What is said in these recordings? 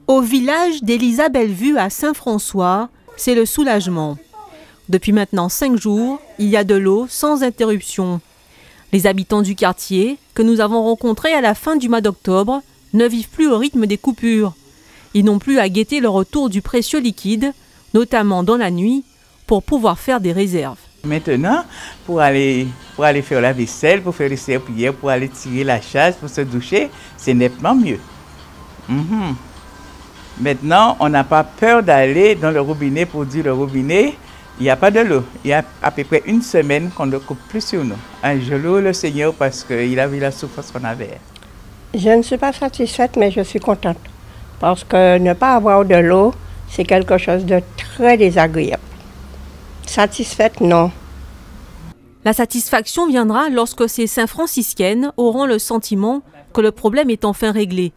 Au village d'Élisabelle-Vue à Saint-François, c'est le soulagement. Depuis maintenant 5 jours, il y a de l'eau sans interruption. Les habitants du quartier, que nous avons rencontrés à la fin du mois d'octobre, ne vivent plus au rythme des coupures. Ils n'ont plus à guetter le retour du précieux liquide, notamment dans la nuit, pour pouvoir faire des réserves. Maintenant, pour aller faire la vaisselle, pour faire les serpillères, pour aller tirer la chasse, pour se doucher, c'est nettement mieux. Maintenant, on n'a pas peur d'aller dans le robinet pour dire le robinet, il n'y a pas de l'eau. Il y a à peu près 1 semaine qu'on ne coupe plus sur nous. Je loue le Seigneur parce qu'il a vu la souffrance qu'on avait. Je ne suis pas satisfaite, mais je suis contente. Parce que ne pas avoir de l'eau, c'est quelque chose de très désagréable. Satisfaite, non. La satisfaction viendra lorsque ces saints franciscaines auront le sentiment que le problème est enfin réglé.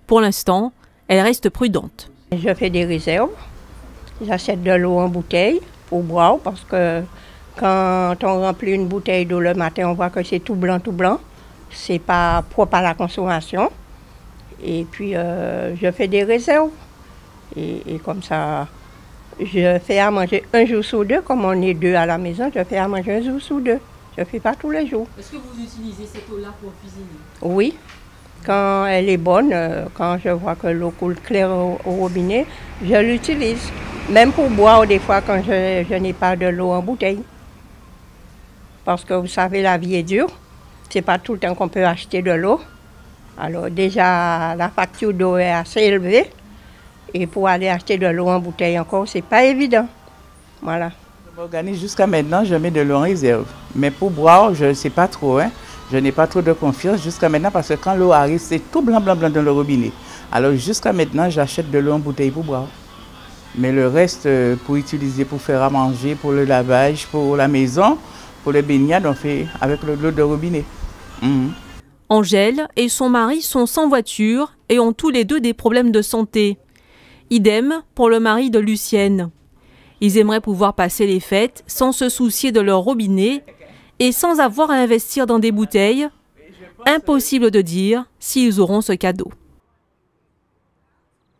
Pour l'instant, elles restent prudentes. Je fais des réserves. J'achète de l'eau en bouteille pour boire parce que quand on remplit une bouteille d'eau le matin, on voit que c'est tout blanc, tout blanc. C'est pas propre à la consommation. Et puis, je fais des réserves. Et comme ça, je fais à manger 1 jour sur 2. Comme on est 2 à la maison, je fais à manger 1 jour sur 2. Je ne fais pas tous les jours. Est-ce que vous utilisez cette eau-là pour cuisiner? Oui. Quand elle est bonne, quand je vois que l'eau coule claire au robinet, je l'utilise. Même pour boire, des fois, quand je n'ai pas de l'eau en bouteille. Parce que vous savez, la vie est dure. C'est pas tout le temps qu'on peut acheter de l'eau. Alors déjà, la facture d'eau est assez élevée. Et pour aller acheter de l'eau en bouteille encore, c'est pas évident. Voilà. Je m'organise jusqu'à maintenant, je mets de l'eau en réserve. Mais pour boire, je ne sais pas trop. Je n'ai pas trop de confiance jusqu'à maintenant parce que quand l'eau arrive, c'est tout blanc, blanc, blanc dans le robinet. Alors jusqu'à maintenant, j'achète de l'eau en bouteille pour boire. Mais le reste, pour utiliser, pour faire à manger, pour le lavage, pour la maison, pour les baignades, on fait avec l'eau de robinet. Angèle et son mari sont sans voiture et ont tous les deux des problèmes de santé. Idem pour le mari de Lucienne. Ils aimeraient pouvoir passer les fêtes sans se soucier de leur robinet et sans avoir à investir dans des bouteilles. Impossible de dire s'ils auront ce cadeau.